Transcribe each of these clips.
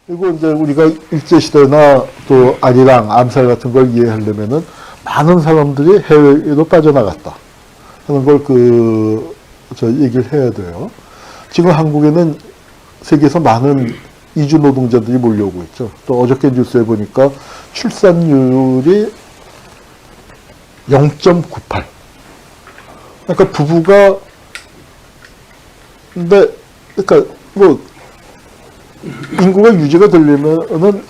그리고 이제 우리가 일제시대나 또 아리랑, 암살 같은 걸 이해하려면은 많은 사람들이 해외로 빠져나갔다 하는 걸 얘기를 해야 돼요. 지금 한국에는 세계에서 많은 이주 노동자들이 몰려오고 있죠. 또 어저께 뉴스에 보니까 출산율이 0.98. 그러니까 부부가, 근데, 그러니까 뭐, 인구가 유지가 되려면은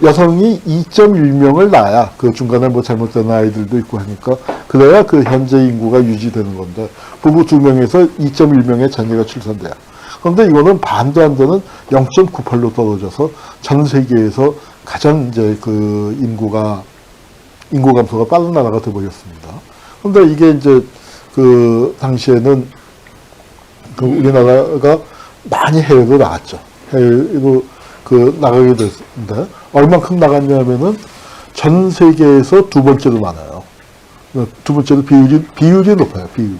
여성이 2.1명을 낳아야 그 중간에 뭐 잘못된 아이들도 있고 하니까 그래야 그 현재 인구가 유지되는 건데 부부 2명에서 2.1명의 자녀가 출산돼요. 그런데 이거는 반도 안 되는 0.98로 떨어져서 전 세계에서 가장 이제 인구 감소가 빠른 나라가 되어버렸습니다. 그런데 이게 이제 당시에는 우리나라가 많이 해외로 나갔죠. 해외로 나가게 됐는데 얼만큼 나갔냐면은 전 세계에서 두 번째로 많아요. 두 번째로 비율이 높아요. 비율이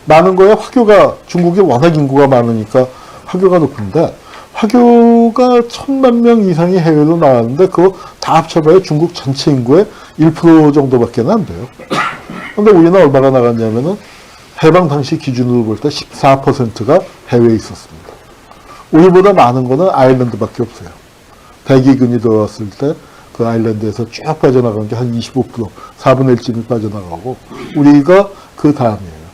많은 거야. 화교가 중국이 워낙 인구가 많으니까 화교가 높은데 화교가 1000만 명 이상이 해외로 나갔는데 그거 다 합쳐봐야 중국 전체 인구의 1% 정도밖에 안 돼요. 근데 우리는 얼마나 나갔냐면은 해방 당시 기준으로 볼 때 14%가 해외에 있었습니다. 우리보다 많은 거는 아일랜드밖에 없어요. 대기근이 들어왔을 때 그 아일랜드에서 쭉 빠져나간 게 한 25%, 4분의 1쯤이 빠져나가고 우리가 그 다음이에요.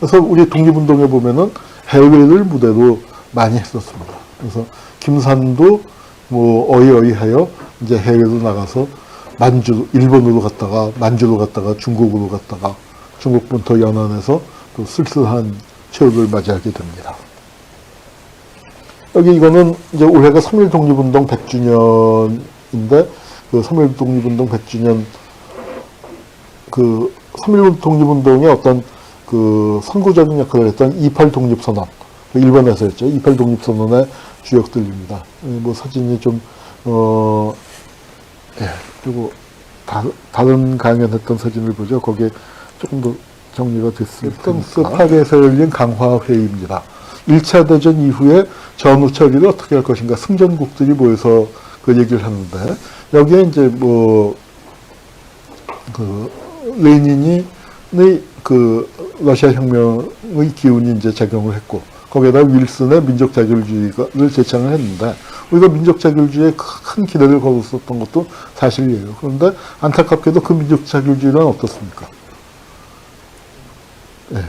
그래서 우리 독립운동에 보면은 해외를 무대로 많이 했었습니다. 그래서 김산도 뭐 어이어이하여 이제 해외로 나가서 일본으로 갔다가 만주로 갔다가 중국으로 갔다가 중국 본토 연안에서 또 쓸쓸한 최후를 맞이하게 됩니다. 여기 이거는 이제 올해가 3.1 독립운동 100주년인데 그 3.1 독립운동 100주년 3.1 독립운동의 어떤 선구적인 역할을 했던 28 독립선언, 일본에서 했죠. 28 독립선언의 주역들입니다. 뭐 사진이 좀, 그리고 다른 강연했던 사진을 보죠. 거기에 조금 더 정리가 됐습니다. 프랑스 파리에서 열린 강화회의입니다. 1차 대전 이후에 전후 처리를 어떻게 할 것인가 승전국들이 모여서 그 얘기를 하는데 여기에 이제 레닌이 러시아 혁명의 기운이 이제 작용을 했고 거기에다 윌슨의 민족 자결주의를 제창을 했는데 우리가 민족 자결주의에 큰 기대를 걸었었던 것도 사실이에요. 그런데 안타깝게도 그 민족 자결주의는 어떻습니까? 네.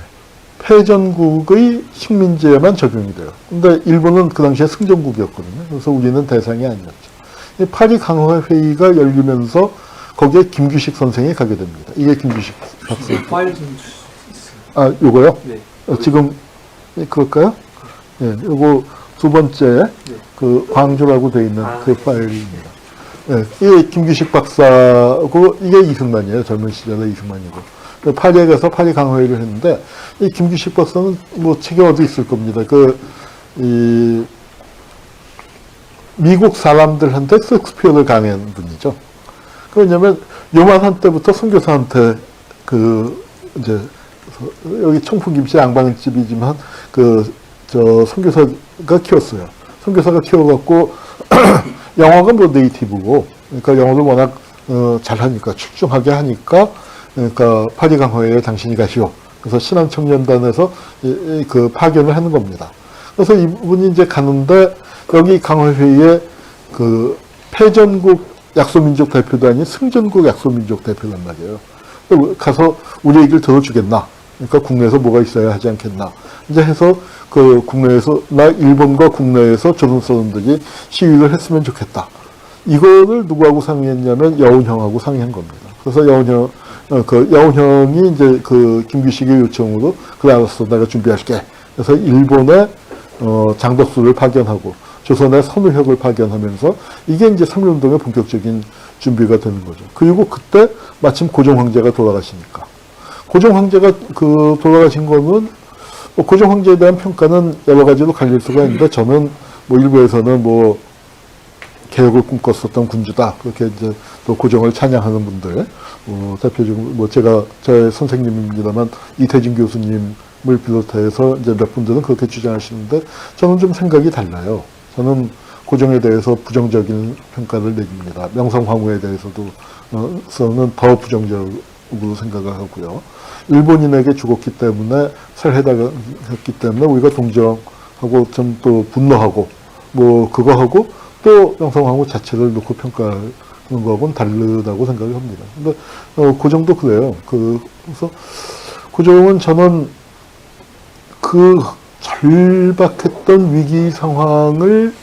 패전국의 식민지에만 적용이 돼요. 근데 일본은 그 당시에 승전국이었거든요. 그래서 우리는 대상이 아니었죠. 파리 강화회의가 열리면서 거기에 김규식 선생이 가게 됩니다. 이게 김규식 박사. 파일 좀 주실 수 있어요? 아, 요거요? 네. 지금 그럴까요? 예, 요거 두 번째 그 광주라고 되어 있는 그 파일입니다. 예, 이게 김규식 박사고 이게 이승만이에요. 젊은 시절에 이승만이고. 파리에 가서 파리 강화회의를 했는데 이 김규식 박사는 뭐 책이 어디 있을 겁니다. 미국 사람들한테 셰익스피어를 강의한 분이죠. 왜냐면 요만한 때부터 선교사한테 이제 여기 청풍김씨 양반집이지만 선교사가 키웠어요. 선교사가 키워갖고 영어가 뭐 네이티브고 그러니까 영어를 워낙 잘하니까 출중하게 하니까 그러니까 파리 강화회의에 당신이 가시오. 그래서 신한청년단에서 파견을 하는 겁니다. 그래서 이분이 이제 가는데 여기 강화회의에 패전국 약소민족 대표도 아닌 승전국 약소민족 대표란 말이에요. 가서 우리 얘기를 들어주겠나? 그러니까 국내에서 뭐가 있어야 하지 않겠나? 이제 해서 국내에서 일본과 국내에서 조선 사람들이 시위를 했으면 좋겠다. 이거를 누구하고 상의했냐면 여운형하고 상의한 겁니다. 그래서 여운형이 이제 김규식의 요청으로 그래 알았어 내가 준비할게. 그래서 일본의 장덕수를 파견하고 조선의 선우혁을 파견하면서 이게 이제 3.1운동의 본격적인 준비가 되는 거죠. 그리고 그때 마침 고종 황제가 돌아가시니까 고종 황제가 돌아가신 거는 고종 황제에 대한 평가는 여러 가지로 갈릴 수가 있는데 저는 일부에서는 개혁을 꿈꿨었던 군주다 그렇게 이제 또 고종을 찬양하는 분들 대표적으로 저의 선생님입니다만 이태진 교수님을 비롯해서 이제 몇 분들은 그렇게 주장하시는데 저는 좀 생각이 달라요. 저는 고종에 대해서 부정적인 평가를 내립니다. 명성황후에 대해서도 서는 더 부정적으로 생각을 하고요. 일본인에게 죽었기 때문에 살해당했기 때문에 우리가 동정하고 좀 또 분노하고 뭐 그거 하고 또 명성황후 자체를 놓고 평가하는 거하고는 다르다고 생각을 합니다. 근데 고종도 그래요. 그래서 고종은 저는 그 절박했던 위기 상황을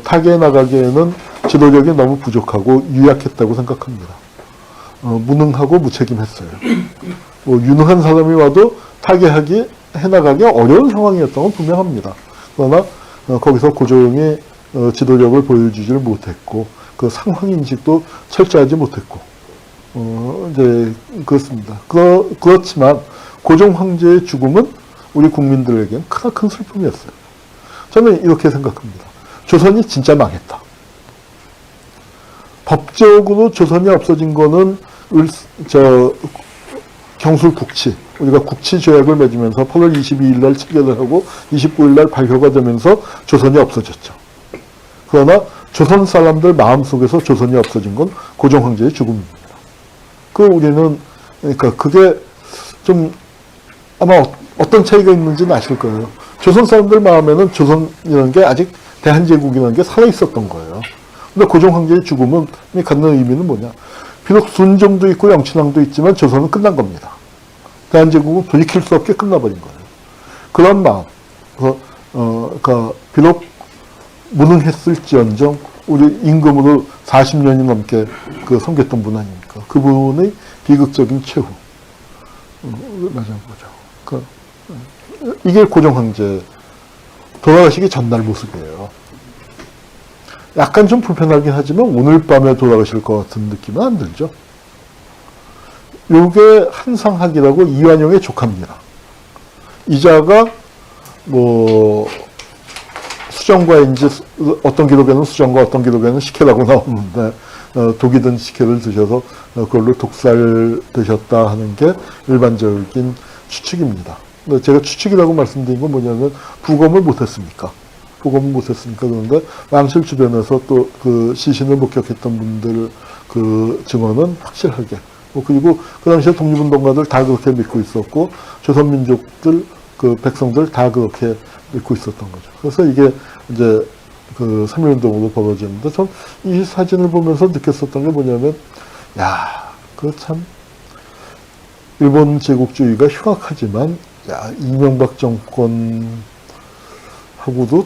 타개해 나가기에는 지도력이 너무 부족하고 유약했다고 생각합니다. 무능하고 무책임했어요. 뭐 유능한 사람이 와도 타개하기 해나가기 어려운 상황이었던 건 분명합니다. 그러나 거기서 고종이 지도력을 보여주지를 못했고 그 상황 인식도 철저하지 못했고 이제 그렇습니다. 그렇지만 고종 황제의 죽음은 우리 국민들에게는 크나큰 슬픔이었어요. 저는 이렇게 생각합니다. 조선이 진짜 망했다. 법적으로 조선이 없어진 거는 경술 국치, 우리가 국치 조약을 맺으면서 8월 22일 날 체결을 하고 29일 날 발효가 되면서 조선이 없어졌죠. 그러나 조선 사람들 마음속에서 조선이 없어진 건 고종 황제의 죽음입니다. 우리는 그러니까 그게 좀 아마 어떤 차이가 있는지는 아실 거예요. 조선 사람들 마음에는 조선이라는 게 아직 대한제국이라는 게 살아있었던 거예요. 근데 고종 황제의 죽음은 갖는 의미는 뭐냐. 비록 순종도 있고 영친왕도 있지만 조선은 끝난 겁니다. 대한제국은 돌이킬 수 없게 끝나버린 거예요. 그런 마음. 비록 무능했을지언정 우리 임금으로 40년이 넘게 섬겼던 분 아닙니까? 그분의 비극적인 최후. 맞아요, 보죠. 이게 고종 황제 돌아가시기 전날 모습이에요. 약간 좀 불편하긴 하지만 오늘 밤에 돌아가실 것 같은 느낌은 안 들죠. 요게 한상학이라고 이완용의 조카입니다. 이자가 수정과인지 어떤 기록에는 수정과 어떤 기록에는 식혜라고 나오는데 독이 든 식혜를 드셔서 그걸로 독살 되셨다 하는 게 일반적인 추측입니다. 제가 추측이라고 말씀드린 건 뭐냐면 부검을 못했으니까. 그런데 왕실 주변에서 또 시신을 목격했던 분들 증언은 확실하게. 그리고 그 당시에 독립운동가들 다 그렇게 믿고 있었고 조선민족들 백성들 다 그렇게 믿고 있었던 거죠. 그래서 이게 이제 3.1운동으로 벌어졌는데 전 이 사진을 보면서 느꼈었던 게 뭐냐면 참 일본 제국주의가 흉악하지만 이명박 정권하고도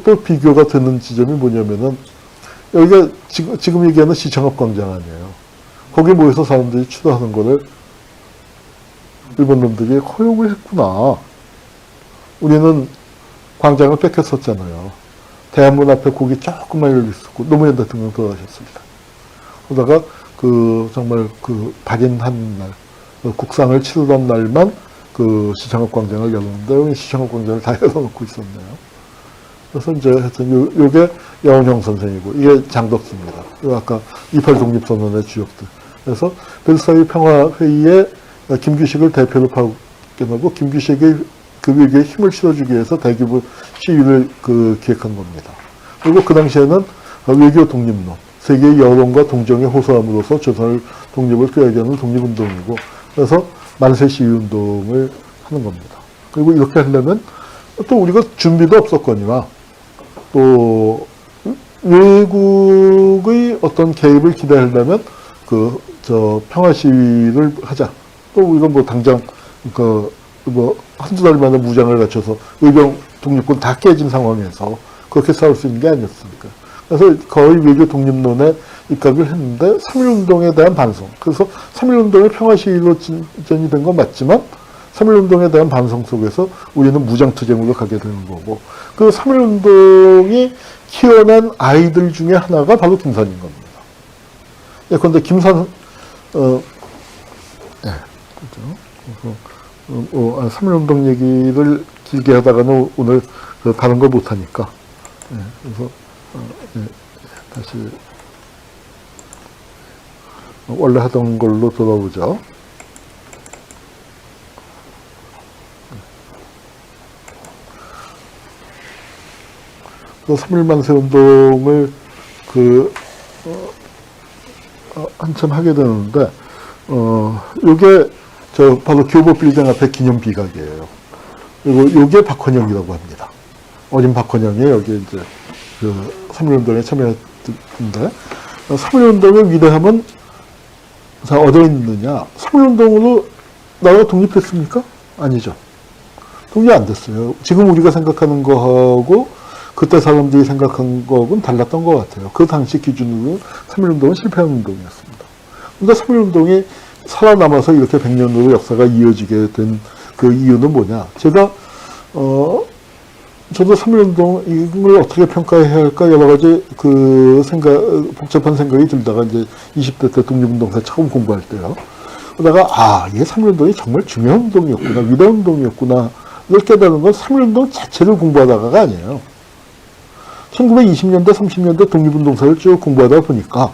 또 비교가 되는 지점이 뭐냐면은 여기가 지금 얘기하는 시청합 광장 아니에요. 거기에 모여서 사람들이 추도하는 거를 일본 놈들이 허용을 했구나. 우리는 광장을 뺏겼었잖아요. 대한문 앞에 거기 조금만 열려 있었고 노무현 대통령 돌아가셨습니다. 그러다가 정말 발인한 날 국상을 치르던 날만 시청합 광장을 열었는데 시청합 광장을 다 열어놓고 있었네요. 그래서 이제 하여튼 요게 여운형 선생이고 이게 장덕수입니다. 아까 28 독립선언의 주역들. 그래서 벨사이 평화회의에 김규식을 대표로 파견하고 김규식의 위기에 힘을 실어주기 위해서 대규모 시위를 기획한 겁니다. 그리고 그 당시에는 외교 독립론, 세계의 여론과 동정에 호소함으로써 조선을 독립을 꾀하는 독립운동이고 그래서 만세 시위운동을 하는 겁니다. 그리고 이렇게 하려면 또 우리가 준비도 없었거니와 또 외국의 어떤 개입을 기대하려면 평화 시위를 하자. 또 우리가 당장 한두 달 만에 무장을 갖춰서 의병 독립군 다 깨진 상황에서 그렇게 싸울 수 있는 게 아니었습니까? 그래서 거의 외교 독립론에 입각을 했는데 3.1운동에 대한 반성. 그래서 3.1운동의 평화 시위로 진전이 된 건 맞지만 3.1운동에 대한 반성 속에서 우리는 무장투쟁으로 가게 되는 거고 그 3.1운동이 키워낸 아이들 중에 하나가 바로 김선인 겁니다. 그런데 김선, 그죠. 3.1운동 얘기를 길게 하다가는 오늘 다른 걸 못하니까. 그래서, 다시, 원래 하던 걸로 돌아오죠. 그 3.1만세 운동을 한참 하게 되는데, 요게 바로 교보 빌딩 앞에 기념 비각이에요. 그리고 요게 박헌영이라고 합니다. 어린 박헌영이 여기 이제 3.1운동에 참여했는데, 3.1운동의 위대함은 자, 어디에 있느냐? 3.1운동으로 나라가 독립했습니까? 아니죠. 독립이 안 됐어요. 지금 우리가 생각하는 거하고 그때 사람들이 생각한 거하고는 달랐던 것 같아요. 그 당시 기준으로 3.1운동은 실패한 운동이었습니다. 근데 3.1운동이 살아남아서 이렇게 100년으로 역사가 이어지게 된 그 이유는 뭐냐? 제가, 저도 3.1운동, 이걸 어떻게 평가해야 할까 여러 가지 복잡한 생각이 들다가 이제 20대 때 독립운동사 처음 공부할 때요. 그러다가, 이게 3.1운동이 정말 중요한 운동이었구나, 위대한 운동이었구나, 이걸 깨달은 건 3.1운동 자체를 공부하다가가 아니에요. 1920년대, 30년대 독립운동사를 쭉 공부하다 보니까,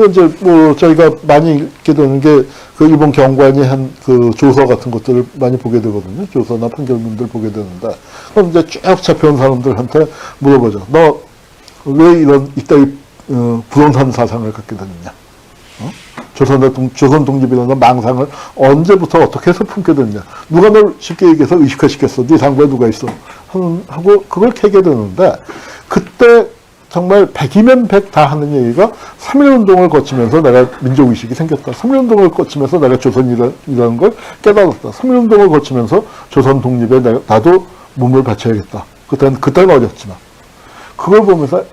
이제 저희가 많이 읽게 되는 게, 일본 경관이 한 조서 같은 것들을 많이 보게 되거든요. 조서나 판결문들 보게 되는데, 그럼 이제 쭉 잡혀온 사람들한테 물어보죠. 너, 왜 이따위, 부동산 사상을 갖게 됐느냐? 조선 독립이라는 망상을 언제부터 어떻게 해서 품게 됐냐? 누가 널 쉽게 얘기해서 의식화시켰어? 네 상부에 누가 있어? 하고, 그걸 캐게 되는데, 그때, 정말 100이면 100 다 하는 얘기가 3.1운동을 거치면서 내가 민족의식이 생겼다. 3.1운동을 거치면서 내가 조선이라는 걸 깨달았다. 3.1운동을 거치면서 조선 독립에 나도 몸을 바쳐야겠다. 그때는 어렸지만. 그걸 보면서,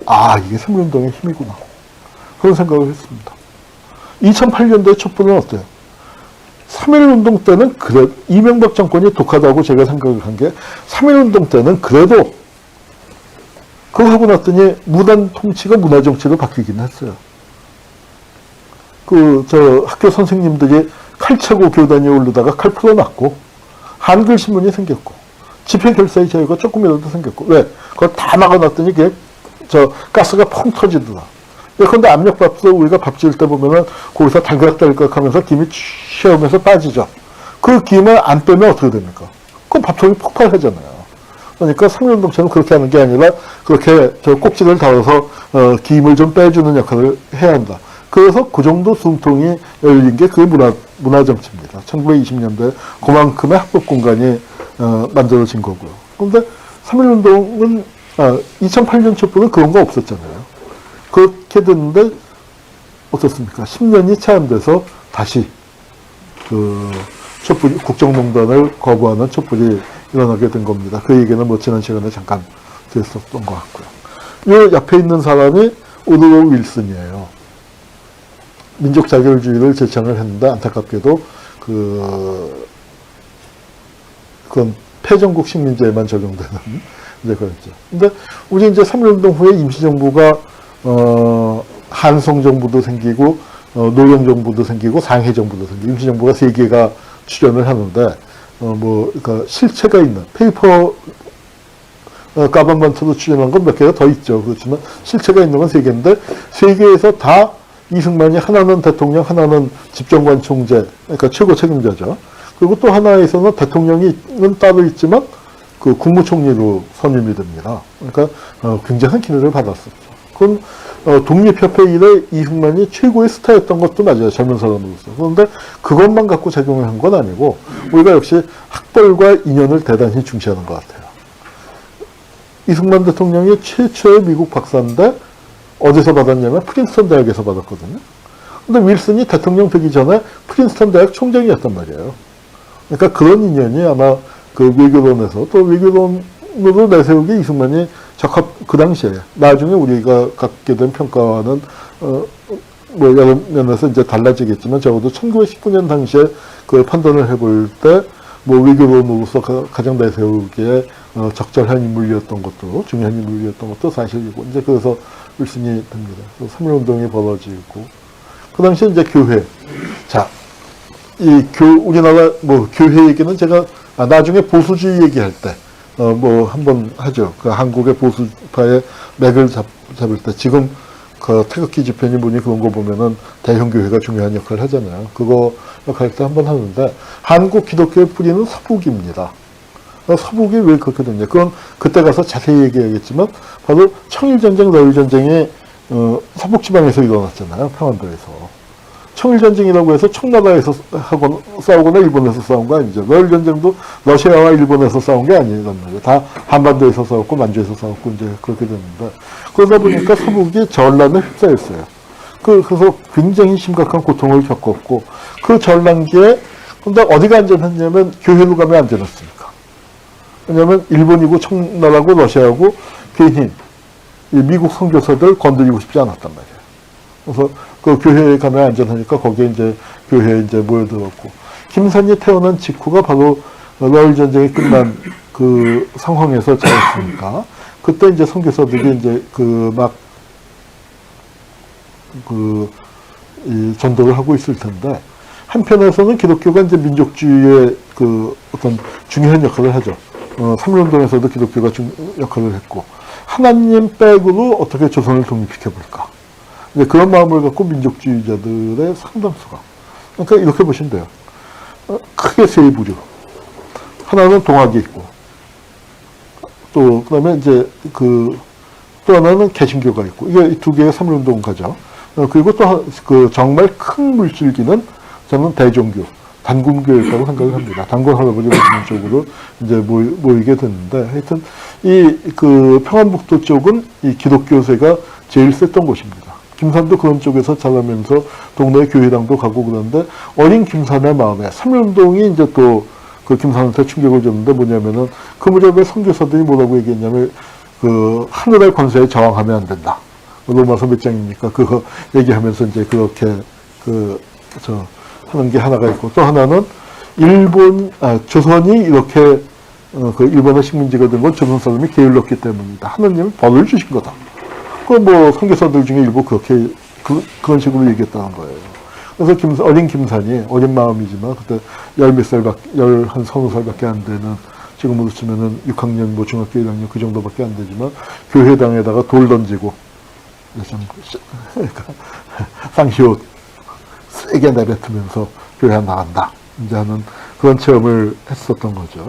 이게 3.1운동의 힘이구나. 그런 생각을 했습니다. 2008년도의 촛불은 어때요? 3.1운동 때는 이명박 정권이 독하다고 제가 생각을 한 게 3.1운동 때는 그래도 그거 하고 났더니 무단 통치가 문화정치로 바뀌긴 했어요. 학교 선생님들이 칼 차고 교단에 오르다가 칼 풀어놨고, 한글신문이 생겼고, 집회결사의 자유가 조금이라도 생겼고, 왜? 그걸 다 막아놨더니 가스가 펑 터지더라. 그런데 압력밥솥 우리가 밥 지을 때 보면은 거기서 달그락달그락 하면서 김이 쉬어오면서 빠지죠. 그 김을 안 빼면 어떻게 됩니까? 그럼 밥통이 폭발하잖아요. 그러니까 3.1운동처럼 그렇게 하는 게 아니라 그렇게 꼭지를 달아서 김을 좀 빼주는 역할을 해야 한다. 그래서 그 정도 숨통이 열린 게 그게 문화정치입니다. 1920년대 그만큼의 합법 공간이 만들어진 거고요. 그런데 3.1운동은 2008년 촛불은 그런 거 없었잖아요. 그렇게 됐는데 어떻습니까? 10년이 채 안 돼서 다시 촛불, 국정농단을 거부하는 촛불이 일어나게 된 겁니다. 그 얘기는 지난 시간에 잠깐 드렸었던 것 같고요. 요 옆에 있는 사람이 우드로 윌슨이에요. 민족 자결주의를 제창을 했는데 안타깝게도 그건 패전국 식민지에만 적용되는 이제 그랬죠. 근데 우리 이제 3.1운동 후에 임시정부가 한성정부도 생기고 노령정부도 생기고 상해정부도 생기고 임시정부가 3개가 출연을 하는데 그러니까 실체가 있는 페이퍼 가방만트로 출연한 건 몇 개가 더 있죠. 그렇지만 실체가 있는 건 3개인데 3개에서 다 이승만이 하나는 대통령, 하나는 집정관 총재, 그러니까 최고 책임자죠. 그리고 또 하나에서는 대통령이 따로 있지만 국무총리로 선임이 됩니다. 그러니까 굉장한 기회를 받았었죠. 그건 독립협회 이래 이승만이 최고의 스타였던 것도 맞아요. 젊은 사람으로서. 그런데 그것만 갖고 작용을 한 건 아니고 우리가 역시 학벌과 인연을 대단히 중시하는 것 같아요. 이승만 대통령이 최초의 미국 박사인데 어디서 받았냐면 프린스턴 대학에서 받았거든요. 근데 윌슨이 대통령 되기 전에 프린스턴 대학 총장이었단 말이에요. 그러니까 그런 인연이 아마 외교론에서 또 외교론으로 내세우기 이승만이 그 당시에, 나중에 우리가 갖게 된 평가와는, 여러 면에서 이제 달라지겠지만, 적어도 1919년 당시에 판단을 해볼 때, 외교론으로서 가장 내세우기에, 적절한 인물이었던 것도, 중요한 인물이었던 것도 사실이고, 이제 그래서 윌슨이 됩니다. 3.1운동이 벌어지고, 그 당시에 이제 교회. 자, 우리나라, 교회 얘기는 제가, 나중에 보수주의 얘기할 때, 한번 하죠. 한국의 보수파의 맥을 잡을 때, 지금 태극기 집회니 뭐니 그런 거 보면은 대형교회가 중요한 역할을 하잖아요. 그거 역할 때 한번 하는데, 한국 기독교의 뿌리는 서북입니다. 서북이 왜 그렇게 됐냐. 그건 그때 가서 자세히 얘기하겠지만, 바로 청일전쟁, 러일전쟁이, 서북지방에서 일어났잖아요. 평안도에서. 청일전쟁이라고 해서 청나라에서 싸우거나 일본에서 싸운 거 아니죠. 러일전쟁도 러시아와 일본에서 싸운 게 아니란 말이에요. 다 한반도에서 싸웠고, 만주에서 싸웠고, 이제 그렇게 됐는데. 그러다 보니까 서북이 전란에 휩싸였어요. 그래서 굉장히 심각한 고통을 겪었고, 그 전란기에, 근데 어디가 안전했냐면, 교회로 가면 안전했으니까. 왜냐면, 일본이고, 청나라고, 러시아하고, 괜히, 이 미국 선교사들 건드리고 싶지 않았단 말이에요. 그래서 그 교회에 가면 안전하니까 거기에 이제 교회에 이제 모여들었고, 김산이 태어난 직후가 바로 러일 전쟁이 끝난 그 상황에서 자랐으니까, 그때 이제 선교사들이 이제 이 전도를 하고 있을 텐데, 한편에서는 기독교가 이제 민족주의의 그 어떤 중요한 역할을 하죠. 삼륜동에서도 기독교가 역할을 했고, 하나님 백으로 어떻게 조선을 독립시켜볼까. 이제 그런 마음을 갖고 민족주의자들의 상당수가. 그러니까 이렇게 보시면 돼요. 크게 세 부류. 하나는 동학이 있고, 또, 그 다음에 이제 또 하나는 개신교가 있고, 이게 이 두 개의 삼륜동가죠. 그리고 또 정말 큰 물줄기는 저는 대종교, 단군교였다고 생각을 합니다. 단군 할아버지 같은 쪽으로 이제 모이게 됐는데, 하여튼 평안북도 쪽은 이 기독교세가 제일 셌던 곳입니다. 김산도 그런 쪽에서 자라면서 동네 교회당도 가고 그러는데, 어린 김산의 마음에 삼륜동이 이제 또 그 김산한테 충격을 줬는데, 뭐냐면은 그 무렵에 선교사들이 뭐라고 얘기했냐면, 하늘의 권세에 저항하면 안 된다. 로마서 몇 장입니까? 그거 얘기하면서 이제 그렇게 하는 게 하나가 있고, 또 하나는 조선이 이렇게 일본의 식민지가 된 건 조선 사람이 게을렀기 때문이다. 하나님이 벌을 주신 거다. 선교사들 중에 일부 그렇게 그런 식으로 얘기했다는 거예요. 그래서 어린 김산이, 어린 마음이지만 그때 13살밖에 안 되는, 지금으로 치면은 6학년, 중학교 1학년 그 정도밖에 안 되지만, 교회당에다가 돌 던지고, 쌍시옷 세게 내뱉으면서 교회 나간다. 이제 하는 그런 체험을 했었던 거죠.